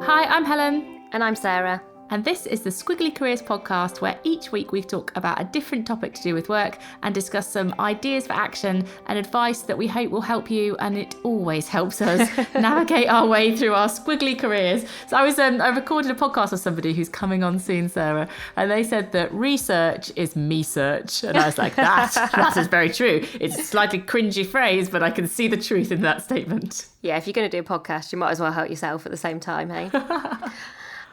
Hi, I'm Helen. And I'm Sarah. And this is the Squiggly Careers podcast, where each week we talk about a different topic to do with work and discuss some ideas for action and advice that we hope will help you, and it always helps us navigate our way through our squiggly careers. So I recorded a podcast with somebody who's coming on soon, Sarah, and they said that research is me search. And I was like, that is very true. It's a slightly cringy phrase, but I can see the truth in that statement. Yeah, if you're going to do a podcast, you might as well help yourself at the same time, hey?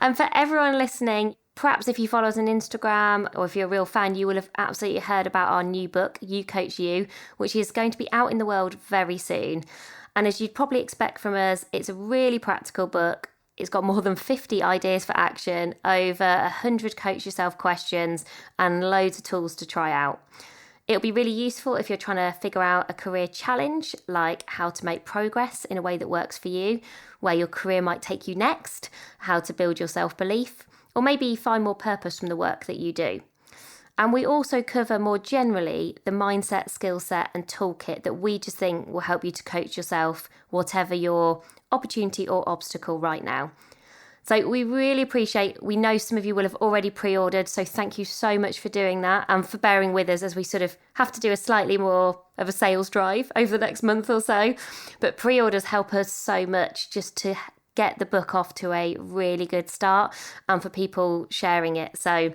And for everyone listening, perhaps if you follow us on Instagram or if you're a real fan, you will have absolutely heard about our new book, You Coach You, which is going to be out in the world very soon. And as you'd probably expect from us, it's a really practical book. It's got more than 50 ideas for action, over 100 coach yourself questions, and loads of tools to try out. It'll be really useful if you're trying to figure out a career challenge, like how to make progress in a way that works for you, where your career might take you next, how to build your self-belief, or maybe find more purpose from the work that you do. And we also cover more generally the mindset, skill set and toolkit that we just think will help you to coach yourself, whatever your opportunity or obstacle right now. So we really appreciate, we know some of you will have already pre-ordered, so thank you so much for doing that and for bearing with us as we sort of have to do a slightly more of a sales drive over the next month or so. But pre-orders help us so much just to get the book off to a really good start and for people sharing it. So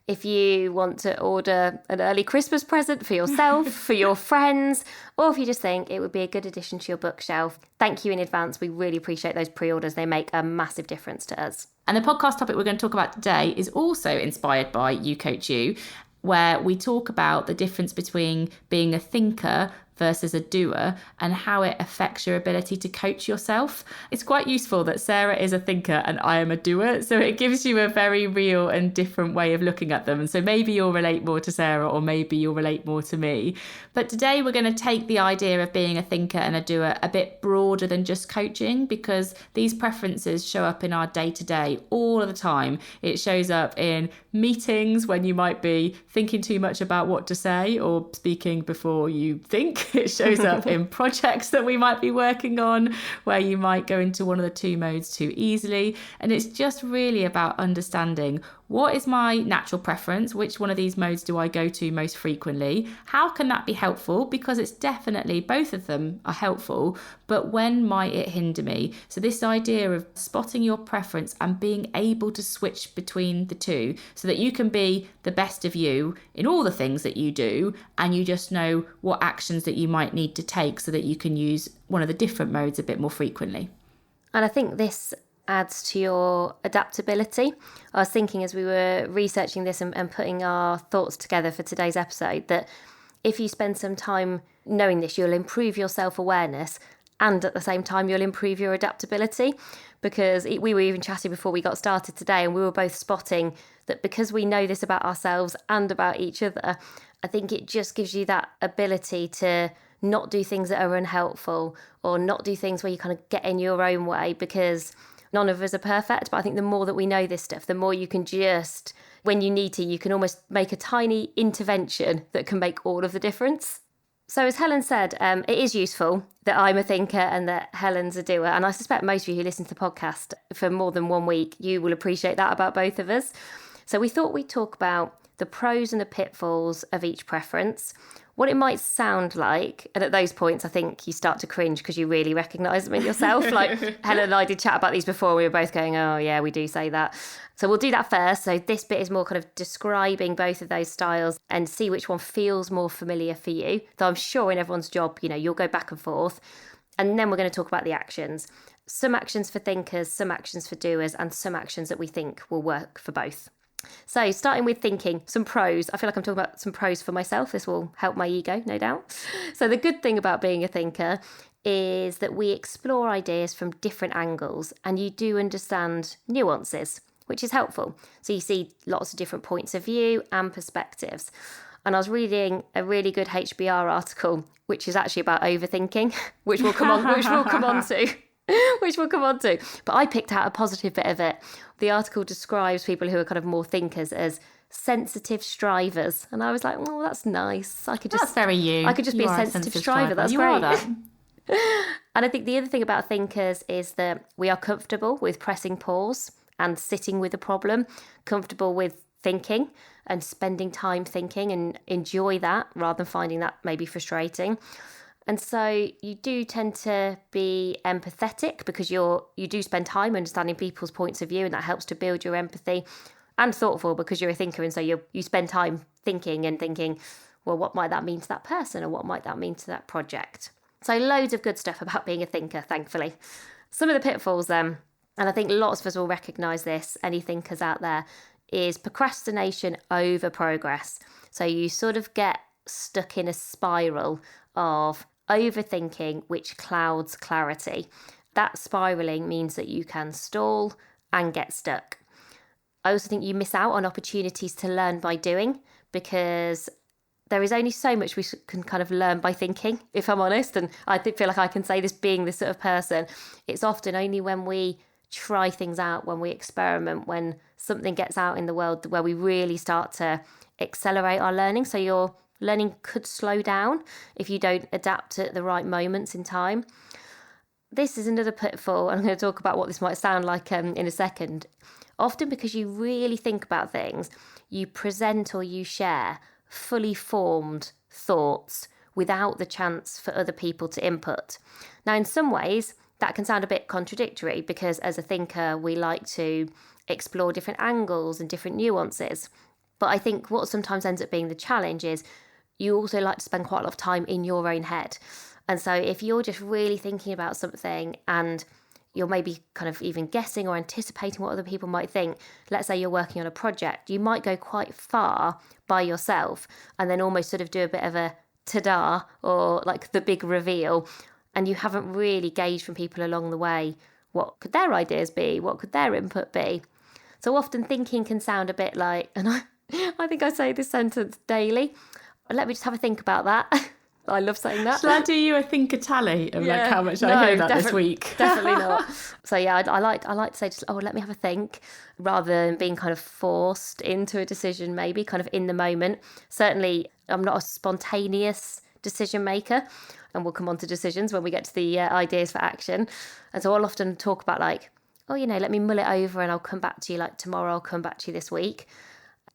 if you want to order an early Christmas present for yourself, for your friends, or if you just think it would be a good addition to your bookshelf, thank you in advance. We really appreciate those pre-orders. They make a massive difference to us. And the podcast topic we're going to talk about today is also inspired by You Coach You, where we talk about the difference between being a thinker versus a doer and how it affects your ability to coach yourself. It's quite useful that Sarah is a thinker and I am a doer, so it gives you a very real and different way of looking at them. And so maybe you'll relate more to Sarah or maybe you'll relate more to me. But today we're going to take the idea of being a thinker and a doer a bit broader than just coaching, because these preferences show up in our day-to-day all of the time. It shows up in meetings when you might be thinking too much about what to say or speaking before you think. It shows up in projects that we might be working on where you might go into one of the two modes too easily. And it's just really about understanding, what is my natural preference? Which one of these modes do I go to most frequently? How can that be helpful? Because it's definitely, both of them are helpful, but when might it hinder me? So this idea of spotting your preference and being able to switch between the two so that you can be the best of you in all the things that you do, and you just know what actions that you might need to take so that you can use one of the different modes a bit more frequently. And I think this adds to your adaptability. I was thinking as we were researching this and putting our thoughts together for today's episode, that if you spend some time knowing this, you'll improve your self-awareness and at the same time you'll improve your adaptability, because we were even chatting before we got started today and we were both spotting that because we know this about ourselves and about each other, I think it just gives you that ability to not do things that are unhelpful or not do things where you kind of get in your own way, because none of us are perfect. But I think the more that we know this stuff, the more you can just, when you need to, you can almost make a tiny intervention that can make all of the difference. So as Helen said, it is useful that I'm a thinker and that Helen's a doer. And I suspect most of you who listen to the podcast for more than 1 week, you will appreciate that about both of us. So we thought we'd talk about the pros and the pitfalls of each preference, what it might sound like. And at those points, I think you start to cringe because you really recognise them in yourself. Like Helen and I did chat about these before. We were both going, oh yeah, we do say that. So we'll do that first. So this bit is more kind of describing both of those styles and see which one feels more familiar for you. Though I'm sure in everyone's job, you'll go back and forth. And then we're going to talk about the actions. Some actions for thinkers, some actions for doers, and some actions that we think will work for both. So starting with thinking, some pros. I feel like I'm talking about some pros for myself. This will help my ego, no doubt. So the good thing about being a thinker is that we explore ideas from different angles and you do understand nuances, which is helpful. So you see lots of different points of view and perspectives. And I was reading a really good HBR article, which is actually about overthinking, which we'll come on to. But I picked out a positive bit of it. The article describes people who are kind of more thinkers as sensitive strivers. And I was like, oh, that's nice. That's very you. I could just be a sensitive striver. That's great. And I think the other thing about thinkers is that we are comfortable with pressing pause and sitting with a problem, comfortable with thinking and spending time thinking and enjoy that rather than finding that maybe frustrating. And so you do tend to be empathetic because you do spend time understanding people's points of view, and that helps to build your empathy, and thoughtful because you're a thinker, and so you spend time thinking, well, what might that mean to that person, or what might that mean to that project? So loads of good stuff about being a thinker, thankfully. Some of the pitfalls then, and I think lots of us will recognise this, any thinkers out there, is procrastination over progress. So you sort of get stuck in a spiral of overthinking, which clouds clarity. That spiralling means that you can stall and get stuck. I also think you miss out on opportunities to learn by doing, because there is only so much we can kind of learn by thinking, if I'm honest. And I feel like I can say this being this sort of person. It's often only when we try things out, when we experiment, when something gets out in the world, where we really start to accelerate our learning. So your learning could slow down if you don't adapt at the right moments in time. This is another pitfall, and I'm going to talk about what this might sound like in a second. Often because you really think about things, you present or you share fully formed thoughts without the chance for other people to input. Now, in some ways, that can sound a bit contradictory because as a thinker, we like to explore different angles and different nuances. But I think what sometimes ends up being the challenge is you also like to spend quite a lot of time in your own head. And so if you're just really thinking about something and you're maybe kind of even guessing or anticipating what other people might think, let's say you're working on a project, you might go quite far by yourself and then almost sort of do a bit of a ta-da or like the big reveal, and you haven't really gauged from people along the way what could their ideas be, what could their input be. So often thinking can sound a bit like, and I think I say this sentence daily, let me just have a think about that. I love saying that. Shall I do you a thinker tally of like how much I hear that this week? Definitely not. So yeah, I like to say just, let me have a think, rather than being kind of forced into a decision, maybe kind of in the moment. Certainly, I'm not a spontaneous decision maker, and we'll come on to decisions when we get to the ideas for action. And so I'll often talk about like, let me mull it over and I'll come back to you like tomorrow, I'll come back to you this week.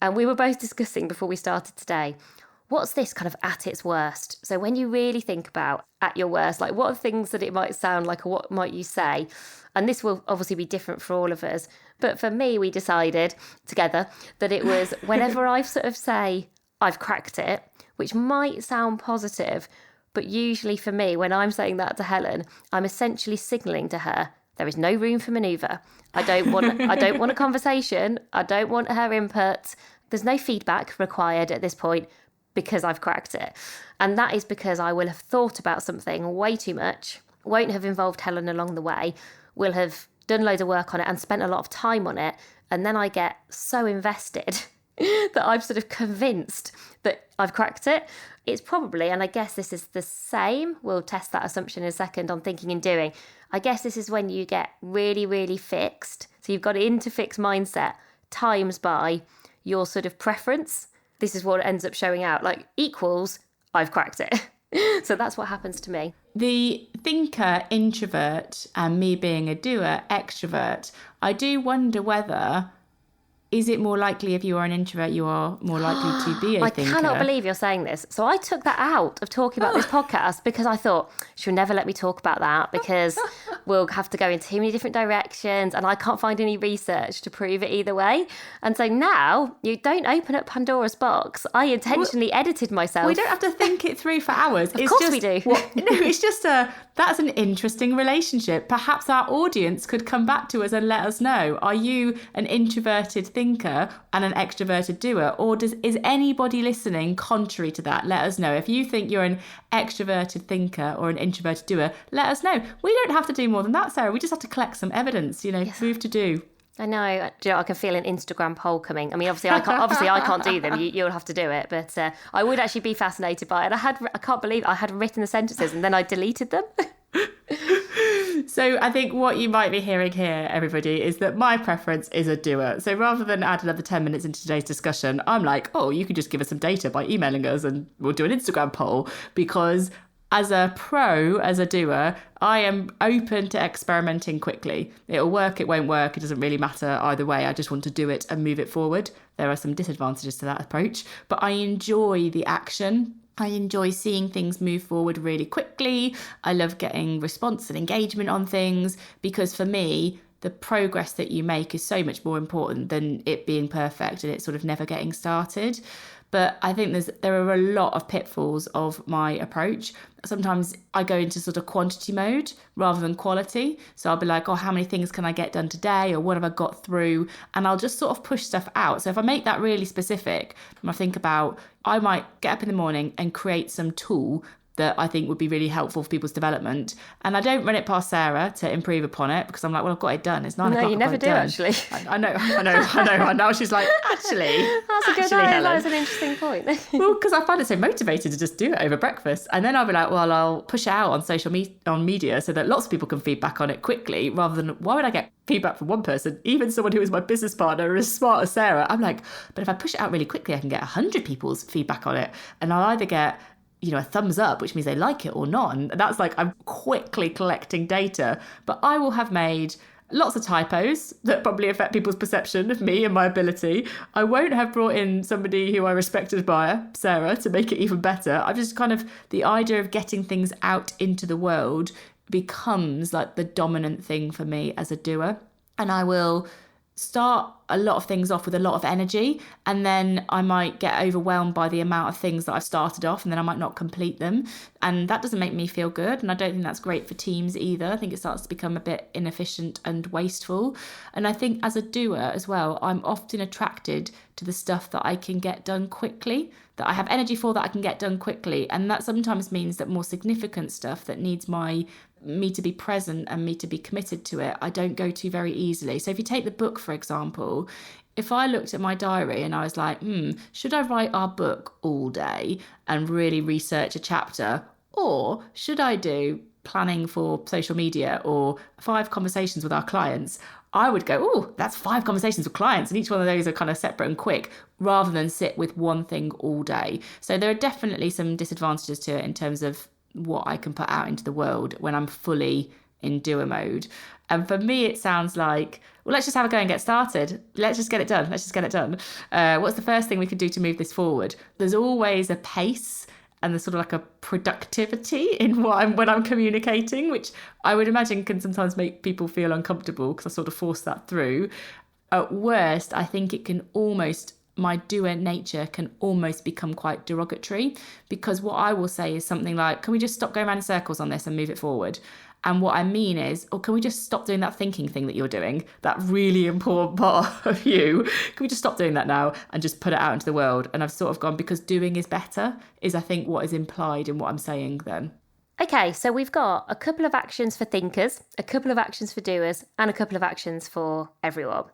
And we were both discussing before we started today, what's this kind of at its worst? So when you really think about at your worst, like what are things that it might sound like or what might you say? And this will obviously be different for all of us. But for me, we decided together that it was whenever I sort of say, I've cracked it, which might sound positive, but usually for me, when I'm saying that to Helen, I'm essentially signalling to her, there is no room for manoeuvre. I don't want a conversation. I don't want her input. There's no feedback required at this point, because I've cracked it. And that is because I will have thought about something way too much, won't have involved Helen along the way, will have done loads of work on it and spent a lot of time on it. And then I get so invested that I'm sort of convinced that I've cracked it. It's probably, and I guess this is the same, we'll test that assumption in a second on thinking and doing. I guess this is when you get really, really fixed. So you've got into fixed mindset times by your sort of preference. This is what ends up showing out, like equals, I've cracked it. So that's what happens to me. The thinker, introvert, and me being a doer, extrovert, I do wonder whether, is it more likely if you are an introvert, you are more likely to be a thinker? I cannot believe you're saying this. So I took that out of talking about this podcast because I thought, she'll never let me talk about that because we'll have to go in too many different directions and I can't find any research to prove it either way. And so now you don't open up Pandora's box. I intentionally edited myself. We don't have to think it through for hours. Of course we do. It's just that's an interesting relationship. Perhaps our audience could come back to us and let us know. Are you an introverted thinker and an extroverted doer? Or is anybody listening contrary to that? Let us know. If you think you're an extroverted thinker or an introverted doer, let us know. We don't have to do more than that, Sarah. We just have to collect some evidence, prove to do. I know. Do you know, I can feel an Instagram poll coming. I mean, obviously I can't do them. You'll have to do it. But I would actually be fascinated by it. I can't believe I had written the sentences and then I deleted them. So I think what you might be hearing here, everybody, is that my preference is a doer. So rather than add another 10 minutes into today's discussion, I'm like, you could just give us some data by emailing us and we'll do an Instagram poll, because as a pro, as a doer, I am open to experimenting quickly. It'll work, it won't work. It doesn't really matter either way. I just want to do it and move it forward. There are some disadvantages to that approach, but I enjoy the action. I enjoy seeing things move forward really quickly. I love getting response and engagement on things because for me, the progress that you make is so much more important than it being perfect and it sort of never getting started. But I think there are a lot of pitfalls of my approach. Sometimes I go into sort of quantity mode rather than quality. So I'll be like, oh, how many things can I get done today? Or what have I got through? And I'll just sort of push stuff out. So if I make that really specific, and I think about, I might get up in the morning and create some tool that I think would be really helpful for people's development. And I don't run it past Sarah to improve upon it because I'm like, well, I've got it done. It's 9 o'clock. No, you never do, actually. I know. And now she's like, actually. That's a good idea. Helen. That's an interesting point. Well, because I find it so motivated to just do it over breakfast. And then I'll be like, well, I'll push it out on social media so that lots of people can feedback on it quickly rather than, why would I get feedback from one person, even someone who is my business partner as smart as Sarah? I'm like, but if I push it out really quickly, I can get 100 people's feedback on it. And I'll either get a thumbs up, which means they like it or not. And that's like, I'm quickly collecting data, but I will have made lots of typos that probably affect people's perception of me and my ability. I won't have brought in somebody who I respect and admire, Sarah, to make it even better. I've just kind of, the idea of getting things out into the world becomes like the dominant thing for me as a doer. And I will start a lot of things off with a lot of energy, and then I might get overwhelmed by the amount of things that I've started off, and then I might not complete them, and that doesn't make me feel good, and I don't think that's great for teams either. I think it starts to become a bit inefficient and wasteful. And I think as a doer as well, I'm often attracted to the stuff that I can get done quickly, that I have energy for, that I can get done quickly, and that sometimes means that more significant stuff that needs me to be present and me to be committed to it, I don't go to very easily. So if you take the book, for example, if I looked at my diary and I was like, should I write our book all day and really research a chapter? Or should I do planning for social media or 5 conversations with our clients? I would go, oh, that's 5 conversations with clients, and each one of those are kind of separate and quick, rather than sit with one thing all day. So there are definitely some disadvantages to it in terms of what I can put out into the world when I'm fully in doer mode. And for me, it sounds like, well, let's just have a go and get started. Let's just get it done. What's the first thing we can do to move this forward? There's always a pace and there's sort of like a productivity in when I'm communicating, which I would imagine can sometimes make people feel uncomfortable because I sort of force that through. At worst, I think it can my doer nature can almost become quite derogatory, because what I will say is something like, can we just stop going around in circles on this and move it forward? And what I mean is, or can we just stop doing that thinking thing that you're doing, that really important part of you? Can we just stop doing that now and just put it out into the world? And I've sort of gone, because doing is better, is I think what is implied in what I'm saying then. Okay, so we've got a couple of actions for thinkers, a couple of actions for doers, and a couple of actions for everyone.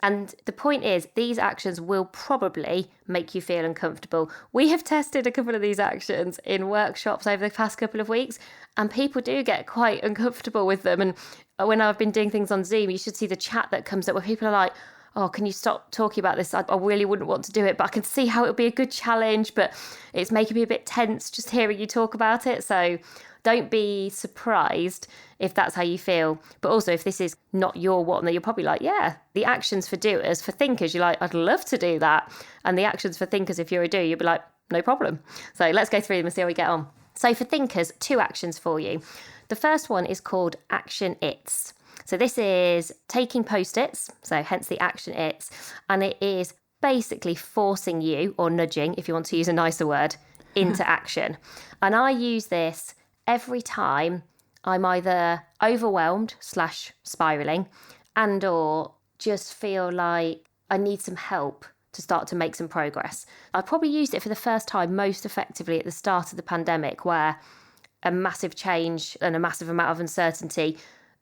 And the point is, these actions will probably make you feel uncomfortable. We have tested a couple of these actions in workshops over the past couple of weeks, and people do get quite uncomfortable with them. And when I've been doing things on Zoom, you should see the chat that comes up where people are like, oh, can you stop talking about this? I really wouldn't want to do it, but I can see how it would be a good challenge, but it's making me a bit tense just hearing you talk about it. So don't be surprised if that's how you feel. But also, if this is not your what, then you're probably like, yeah, the actions for doers, for thinkers, you're like, I'd love to do that. And the actions for thinkers, if you're a doer, you'll be like, no problem. So let's go through them and see how we get on. So for thinkers, 2 actions for you. The first one is called action its. So this is taking post-its, so hence the action its, and it is basically forcing you, or nudging, if you want to use a nicer word, into action. And I use this every time I'm either overwhelmed / spiraling and or just feel like I need some help to start to make some progress. I probably used it for the first time most effectively at the start of the pandemic, where a massive change and a massive amount of uncertainty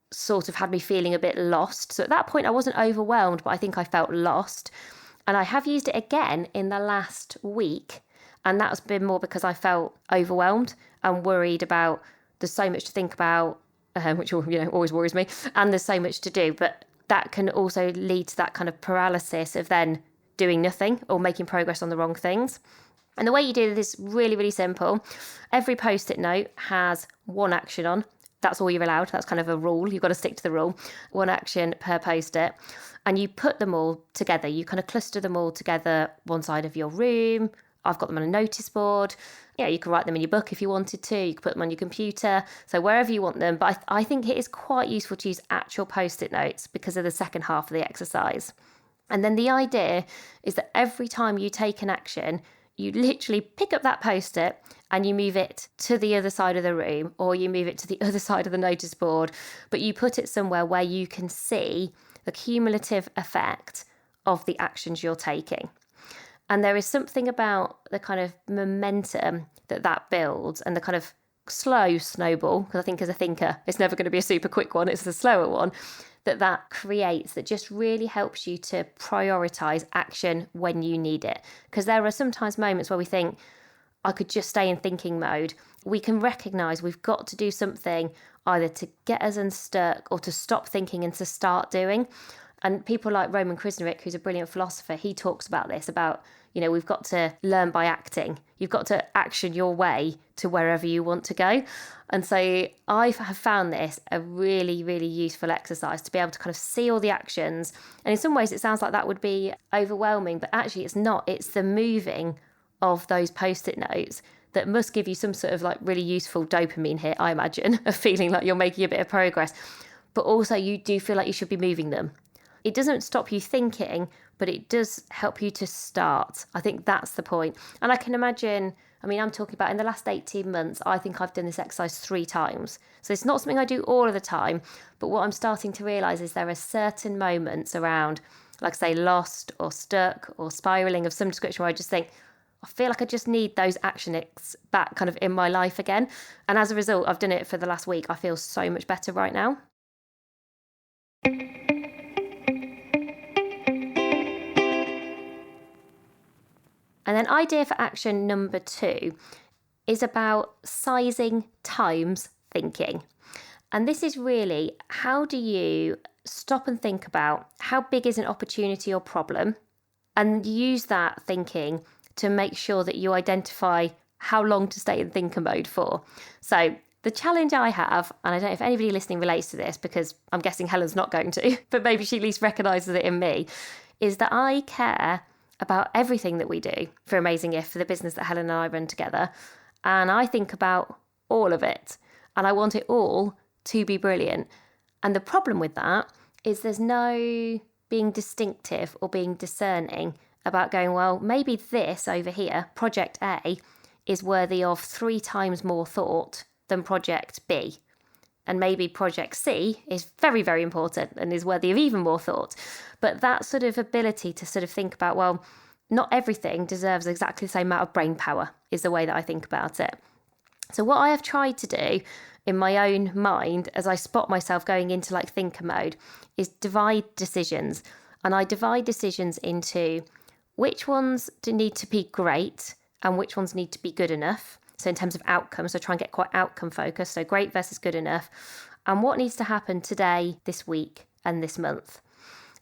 sort of had me feeling a bit lost. So at that point I wasn't overwhelmed, but I think I felt lost. And I have used it again in the last week, and that's been more because I felt overwhelmed and worried about, there's so much to think about, which always worries me, and there's so much to do. But that can also lead to that kind of paralysis of then doing nothing or making progress on the wrong things. And the way you do this is really, really simple. Every post-it note has one action on. That's all you're allowed. That's kind of a rule. You've got to stick to the rule. One action per post-it. And you put them all together. You kind of cluster them all together one side of your room. I've got them on a notice board. Yeah, you can write them in your book if you wanted to. You can put them on your computer. So wherever you want them. But I think it is quite useful to use actual post-it notes because of the second half of the exercise. And then the idea is that every time you take an action, you literally pick up that post-it and you move it to the other side of the room, or you move it to the other side of the notice board, but you put it somewhere where you can see the cumulative effect of the actions you're taking. And there is something about the kind of momentum that builds and the kind of slow snowball, because I think as a thinker, it's never going to be a super quick one, it's the slower one, that creates, that just really helps you to prioritize action when you need it. Because there are sometimes moments where we think, I could just stay in thinking mode. We can recognize we've got to do something either to get us unstuck or to stop thinking and to start doing. And people like Roman Krznaric, who's a brilliant philosopher, he talks about this, about, we've got to learn by acting. You've got to action your way to wherever you want to go. And so I have found this a really, really useful exercise to be able to kind of see all the actions. And in some ways it sounds like that would be overwhelming, but actually it's not. It's the moving of those post-it notes that must give you some sort of like really useful dopamine hit, I imagine, of feeling like you're making a bit of progress. But also you do feel like you should be moving them. It doesn't stop you thinking, but it does help you to start. I think that's the point. And I can imagine, I'm talking about in the last 18 months, I think I've done this exercise 3 times. So it's not something I do all of the time, but what I'm starting to realise is there are certain moments around, like say, lost or stuck or spiralling of some description where I just think, I feel like I just need those actions back kind of in my life again. And as a result, I've done it for the last week. I feel so much better right now. And then idea for action number 2 is about sizing times thinking. And this is really, how do you stop and think about how big is an opportunity or problem, and use that thinking to make sure that you identify how long to stay in thinker mode for. So the challenge I have, and I don't know if anybody listening relates to this because I'm guessing Helen's not going to, but maybe she at least recognises it in me, is that I care about everything that we do for Amazing If, for the business that Helen and I run together. And I think about all of it, and I want it all to be brilliant. And the problem with that is there's no being distinctive or being discerning about going, well, maybe this over here, project A, is worthy of 3 times more thought than project B. And maybe project C is very, very important and is worthy of even more thought. But that sort of ability to sort of think about, well, not everything deserves exactly the same amount of brain power is the way that I think about it. So what I have tried to do in my own mind as I spot myself going into like thinker mode is divide decisions. And I divide decisions into which ones do need to be great and which ones need to be good enough. So in terms of outcomes, so try and get quite outcome focused. So great versus good enough. And what needs to happen today, this week, and this month.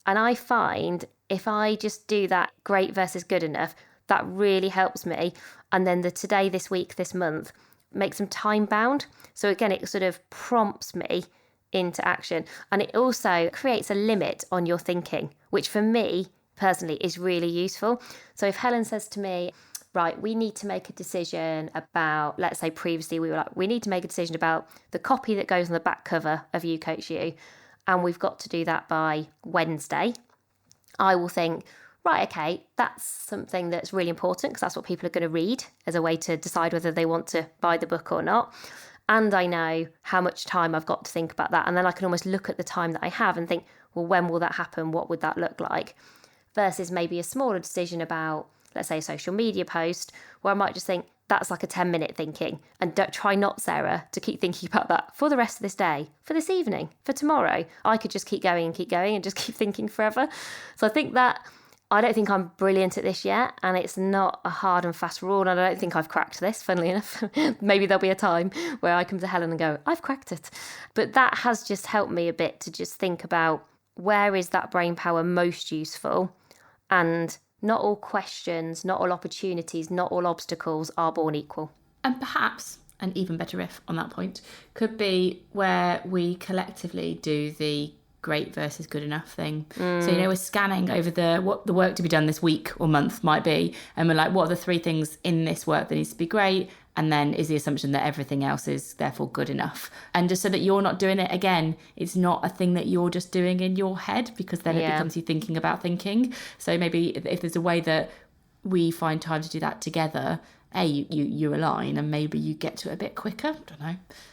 And I find if I just do that great versus good enough, that really helps me. And then the today, this week, this month makes them time bound. So again, it sort of prompts me into action. And it also creates a limit on your thinking, which for me personally is really useful. So if Helen says to me, right, we need to make a decision about, let's say previously we were like, we need to make a decision about the copy that goes on the back cover of You Coach You, and we've got to do that by Wednesday. I will think, right, okay, that's something that's really important because that's what people are going to read as a way to decide whether they want to buy the book or not. And I know how much time I've got to think about that. And then I can almost look at the time that I have and think, well, when will that happen? What would that look like? Versus maybe a smaller decision about, let's say, a social media post, where I might just think that's like a 10-minute thinking, and don't try not, Sarah, to keep thinking about that for the rest of this day, for this evening, for tomorrow. I could just keep going and just keep thinking forever. So I think that, I don't think I'm brilliant at this yet, and it's not a hard and fast rule, and I don't think I've cracked this, funnily enough. Maybe there'll be a time where I come to Helen and go, I've cracked it. But that has just helped me a bit to just think about where is that brain power most useful, and not all questions, not all opportunities, not all obstacles are born equal. And perhaps an even better riff on that point could be where we collectively do the great versus good enough thing. So, we're scanning over what the work to be done this week or month might be. And we're like, what are the 3 things in this work that needs to be great? And then is the assumption that everything else is therefore good enough. And just so that you're not doing it again, it's not a thing that you're just doing in your head, because then it becomes you thinking about thinking. So maybe if there's a way that we find time to do that together, you align, and maybe you get to it a bit quicker. I don't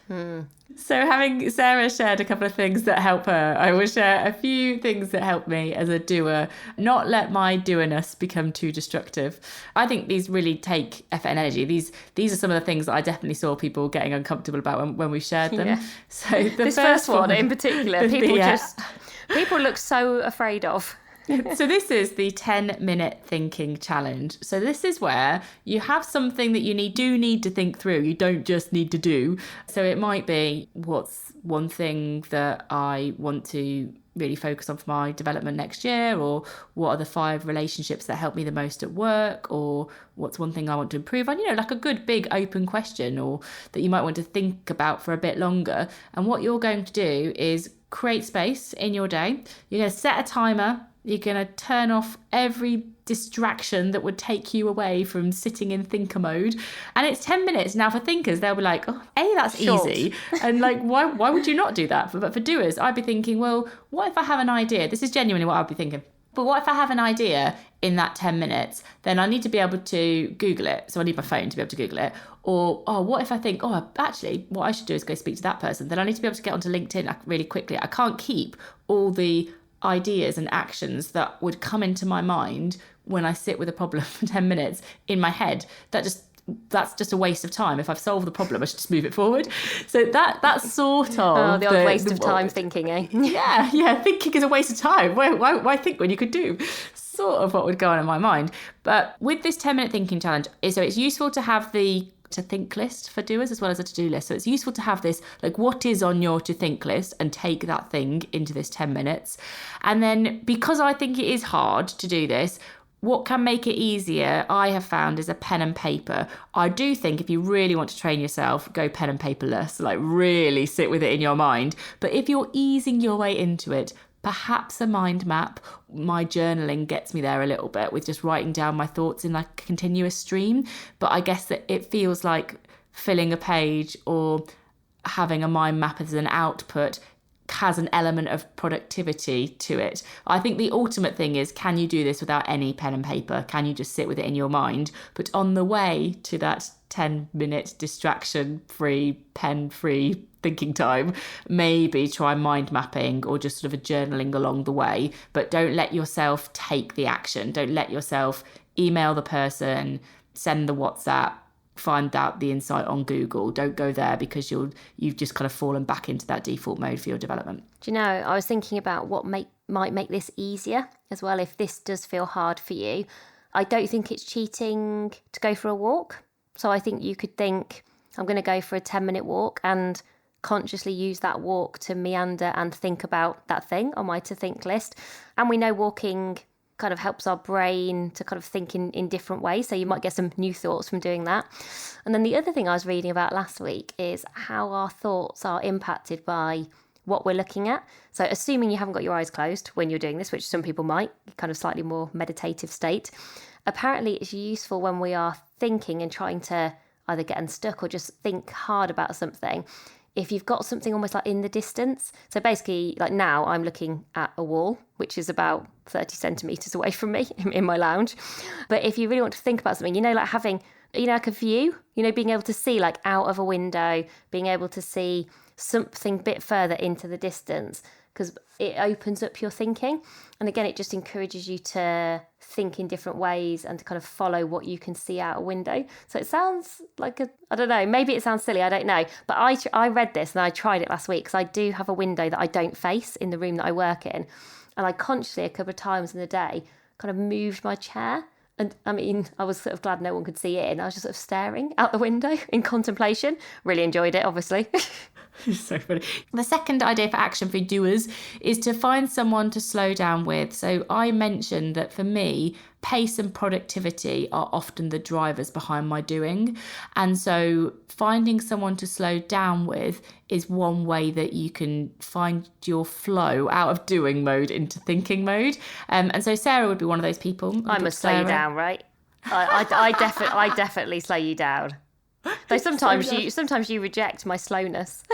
know. So having Sarah shared a couple of things that help her, I will share a few things that help me as a doer, not let my doerness become too destructive. I think these really take effort and energy. These are some of the things that I definitely saw people getting uncomfortable about when we shared them. Yeah. So this first one in particular, people look so afraid of. So this is the 10-minute thinking challenge. So this is where you have something that you do need to think through. You don't just need to do. So it might be, what's one thing that I want to really focus on for my development next year? Or what are the 5 relationships that help me the most at work? Or what's one thing I want to improve on? Like a good big open question, or that you might want to think about for a bit longer. And what you're going to do is create space in your day. You're going to set a timer. You're going to turn off every distraction that would take you away from sitting in thinker mode. And it's 10 minutes. Now, for thinkers, they'll be like, that's short. Easy. And why would you not do that? But for doers, I'd be thinking, well, what if I have an idea? This is genuinely what I'd be thinking. But what if I have an idea in that 10 minutes? Then I need to be able to Google it. So I need my phone to be able to Google it. Or, what if I think, actually, what I should do is go speak to that person. Then I need to be able to get onto LinkedIn really quickly. I can't keep all the ideas and actions that would come into my mind when I sit with a problem for 10 minutes in my head. That's just a waste of time. If I've solved the problem, I should just move it forward. So that's sort of the old waste of time thinking, eh? Yeah. Thinking is a waste of time. Why think when you could do? Sort of what would go on in my mind. But with this 10-minute thinking challenge, so it's useful to have the to think list for doers as well as a to-do list. So it's useful to have this, what is on your to think list, and take that thing into this 10 minutes. And then, because I think it is hard to do this, what can make it easier, I have found, is a pen and paper. I do think if you really want to train yourself, go pen and paperless, really sit with it in your mind. But if you're easing your way into it, perhaps a mind map. My journaling gets me there a little bit, with just writing down my thoughts in a continuous stream. But I guess that it feels like filling a page or having a mind map as an output has an element of productivity to it. I think the ultimate thing is, can you do this without any pen and paper? Can you just sit with it in your mind? But on the way to that 10-minute distraction-free, pen-free thinking time, maybe try mind mapping or just sort of a journaling along the way. But don't let yourself take the action. Don't let yourself email the person, send the WhatsApp, find out the insight on Google. Don't go there, because you've just kind of fallen back into that default mode for your development. Do you know, I was thinking about what might make this easier as well, if this does feel hard for you. I don't think it's cheating to go for a walk. So I think you could think, I'm going to go for a 10-minute walk, and consciously use that walk to meander and think about that thing on my to think list. And we know walking kind of helps our brain to kind of think in different ways. So you might get some new thoughts from doing that. And then the other thing I was reading about last week is how our thoughts are impacted by what we're looking at. So assuming you haven't got your eyes closed when you're doing this, which some people might, kind of slightly more meditative state, apparently it's useful when we are thinking and trying to either get unstuck or just think hard about something, if you've got something almost in the distance. So basically, now I'm looking at a wall, which is about 30 centimetres away from me in my lounge. But if you really want to think about something, having, a view, being able to see out of a window, being able to see something a bit further into the distance, because it opens up your thinking. And again, it just encourages you to think in different ways and to kind of follow what you can see out a window. So it sounds like I don't know, maybe it sounds silly, I don't know. But I read this and I tried it last week, because I do have a window that I don't face in the room that I work in. And I consciously, a couple of times in the day, kind of moved my chair. And I mean, I was sort of glad no one could see it. And I was just sort of staring out the window in contemplation. Really enjoyed it, obviously. It's so funny. The second idea for action for doers is to find someone to slow down with. So I mentioned that for me, pace and productivity are often the drivers behind my doing. And so finding someone to slow down with is one way that you can find your flow out of doing mode into thinking mode. And so Sarah would be one of those people. I must slow you down, right? I definitely slow you down. Though sometimes you reject my slowness.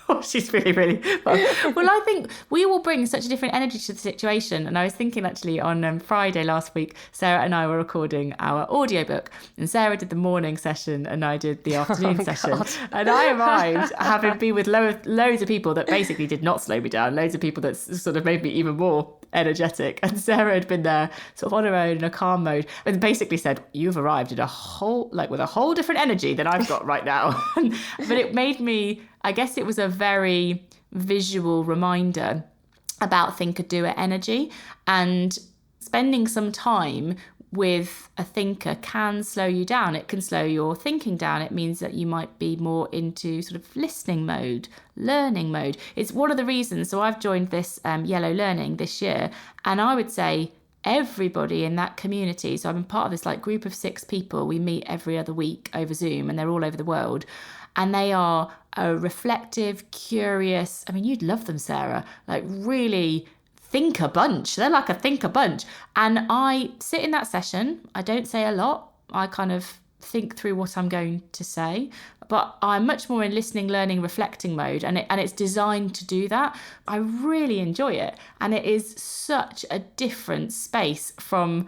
Oh, she's really, really fun. Well, I think we all bring such a different energy to the situation. And I was thinking actually on Friday last week, Sarah and I were recording our audiobook, and Sarah did the morning session and I did the afternoon session. God. And I arrived having been with loads of people that basically did not slow me down, loads of people that sort of made me even more energetic. And Sarah had been there sort of on her own in a calm mode and basically said, you've arrived at with a whole different energy than I've got right now. But it made me, I guess it was a very visual reminder about thinker doer energy, and spending some time with a thinker can slow you down. It can slow your thinking down. It means that you might be more into sort of listening mode, learning mode. It's one of the reasons. So I've joined this Yellow Learning this year, and I would say everybody in that community, so I'm part of this like group of 6 people. We meet every other week over Zoom, and they're all over the world, and they are a reflective, curious, I mean, you'd love them, Sarah, like really thinker bunch. They're like a thinker bunch. And I sit in that session. I don't say a lot. I kind of think through what I'm going to say, but I'm much more in listening, learning, reflecting mode, and it's designed to do that. I really enjoy it, and it is such a different space from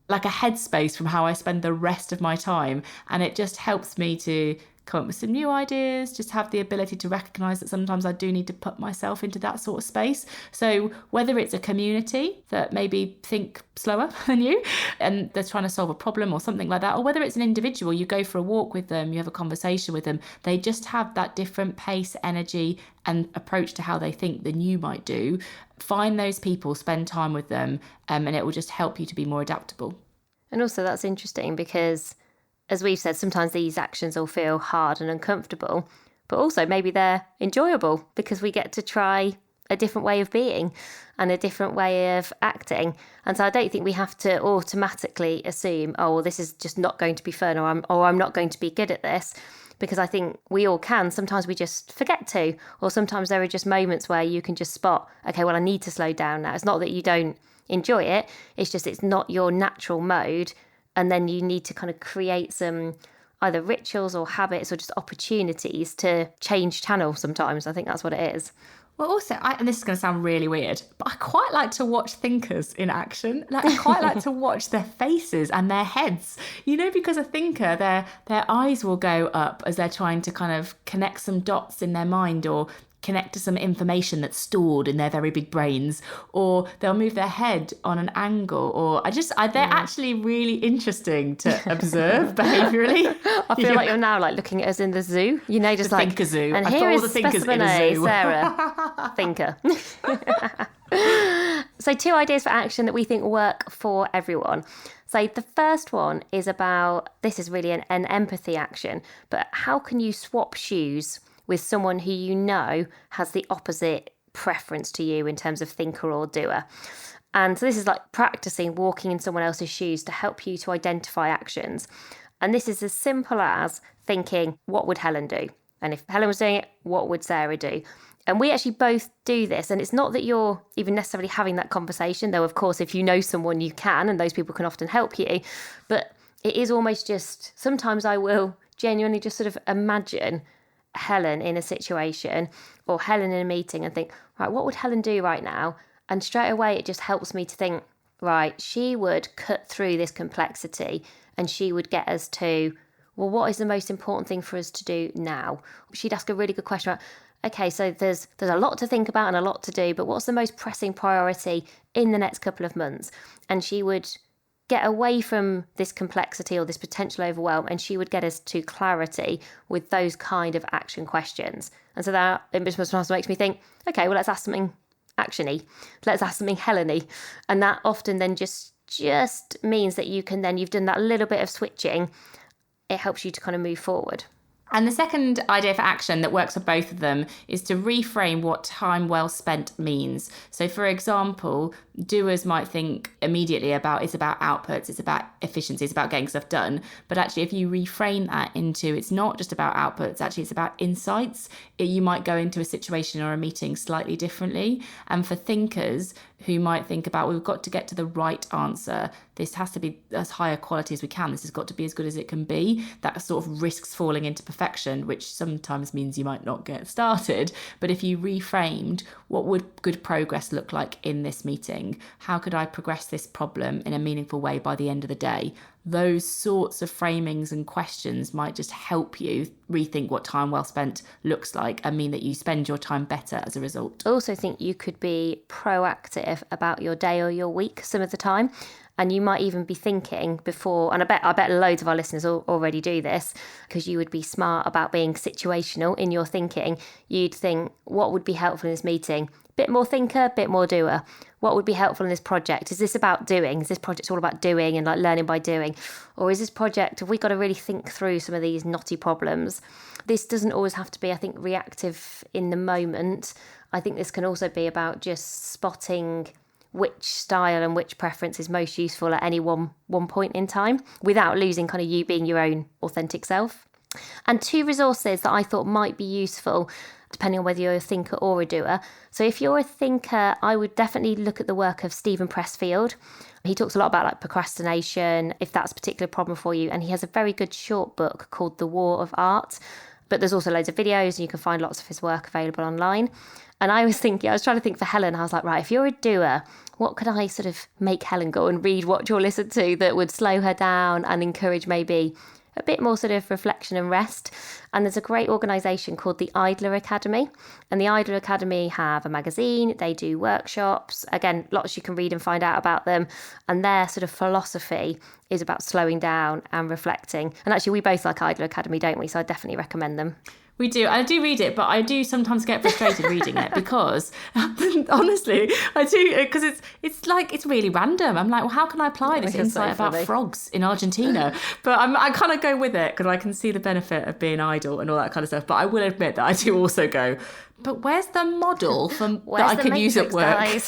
like a headspace from how I spend the rest of my time, and it just helps me to come up with some new ideas, just have the ability to recognise that sometimes I do need to put myself into that sort of space. So whether it's a community that maybe think slower than you and they're trying to solve a problem or something like that, or whether it's an individual, you go for a walk with them, you have a conversation with them, they just have that different pace, energy and approach to how they think than you might do. Find those people, spend time with them, and it will just help you to be more adaptable. And also that's interesting because, as we've said, sometimes these actions all feel hard and uncomfortable, but also maybe they're enjoyable because we get to try a different way of being and a different way of acting. And so I don't think we have to automatically assume, oh, well, this is just not going to be fun, or I'm not going to be good at this, because I think we all can. Sometimes we just forget to, or sometimes there are just moments where you can just spot, okay, well, I need to slow down now. It's not that you don't enjoy it, it's just it's not your natural mode. And then you need to kind of create some either rituals or habits or just opportunities to change channel sometimes. I think that's what it is. Well, also, and this is going to sound really weird, but I quite like to watch thinkers in action. Like, I quite like to watch their faces and their heads, because a thinker, their eyes will go up as they're trying to kind of connect some dots in their mind or connect to some information that's stored in their very big brains, or they'll move their head on an angle, or they're actually really interesting to observe behaviourally. I feel like you're now like looking at us in the zoo, just the like thinker zoo. And here is specimen A, Sarah, thinker. So 2 ideas for action that we think work for everyone. So the first one is about, this is really an empathy action, but how can you swap shoes with someone who has the opposite preference to you in terms of thinker or doer? And so this is like practicing walking in someone else's shoes to help you to identify actions. And this is as simple as thinking, what would Helen do? And if Helen was doing it, what would Sarah do? And we actually both do this. And it's not that you're even necessarily having that conversation, though, of course, if you know someone, you can, and those people can often help you. But it is almost just, sometimes I will genuinely just sort of imagine Helen in a situation or Helen in a meeting and think, right, what would Helen do right now? And straight away, it just helps me to think, right, she would cut through this complexity and she would get us to, well, what is the most important thing for us to do now? She'd ask a really good question about, okay, so there's a lot to think about and a lot to do, but what's the most pressing priority in the next couple of months? And she would get away from this complexity or this potential overwhelm, and she would get us to clarity with those kind of action questions. And so that makes me think, okay, well, let's ask something action-y. Let's ask something Helen-y. And that often then just means that you've done that little bit of switching. It helps you to kind of move forward. And the second idea for action that works for both of them is to reframe what time well spent means. So, for example, doers might think immediately about it's about outputs, it's about efficiency, it's about getting stuff done. But actually, if you reframe that into it's not just about outputs, actually it's about insights, you might go into a situation or a meeting slightly differently. And for thinkers who might think about, we've got to get to the right answer, this has to be as high a quality as we can, this has got to be as good as it can be, that sort of risks falling into perfection, which sometimes means you might not get started. But if you reframed, what would good progress look like in this meeting? How could I progress this problem in a meaningful way by the end of the day? Those sorts of framings and questions might just help you rethink what time well spent looks like and mean that you spend your time better as a result. I also think you could be proactive about your day or your week some of the time. And you might even be thinking before, and I bet loads of our listeners already do this, because you would be smart about being situational in your thinking. You'd think, what would be helpful in this meeting? Bit more thinker, bit more doer. What would be helpful in this project? Is this about doing? Is this project all about doing and like learning by doing? Or is this project, have we got to really think through some of these knotty problems? This doesn't always have to be, I think, reactive in the moment. I think this can also be about just spotting which style and which preference is most useful at any one point in time without losing kind of you being your own authentic self. And 2 resources that I thought might be useful depending on whether you're a thinker or a doer. So if you're a thinker, I would definitely look at the work of Stephen Pressfield. He talks a lot about like procrastination, if that's a particular problem for you. And he has a very good short book called The War of Art. But there's also loads of videos and you can find lots of his work available online. And I was trying to think for Helen, I was like, right, if you're a doer, what could I sort of make Helen go and read, watch or listen to that would slow her down and encourage maybe a bit more sort of reflection and rest? And there's a great organisation called the Idler Academy. And the Idler Academy have a magazine, they do workshops, again, lots you can read and find out about them. And their sort of philosophy is about slowing down and reflecting. And actually, we both like Idler Academy, don't we? So I definitely recommend them. We do. I do read it, but I do sometimes get frustrated reading it because, honestly, I do, because it's really random. I'm like, well, how can I apply this insight about frogs in Argentina? But I kind of go with it because I can see the benefit of being idle and all that kind of stuff. But I will admit that I do also go, but where's the model that I can use at work?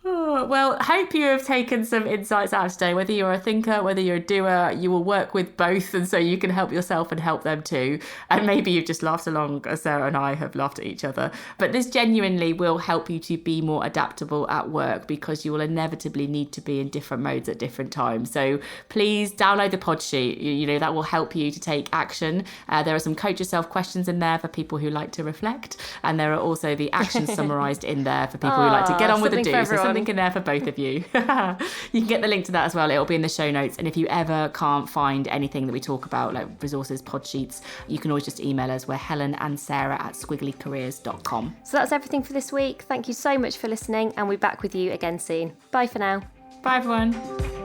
Well, hope you have taken some insights out today. Whether you're a thinker, whether you're a doer, you will work with both, and so you can help yourself and help them too. And maybe you've just laughed along as Sarah and I have laughed at each other. But this genuinely will help you to be more adaptable at work because you will inevitably need to be in different modes at different times. So please download the pod sheet. You know, that will help you to take action. There are some coach yourself questions in there for people who like to reflect. And there are also the actions summarised in there for people who like to get on with the do. So something in there for both of you. You can get the link to that as well. It'll be in the show notes. And if you ever can't find anything that we talk about, like resources, pod sheets, you can always just email us. We're Helen and Sarah at squigglycareers.com. So that's everything for this week. Thank you so much for listening, and we'll be back with you again soon. Bye for now. Bye, everyone.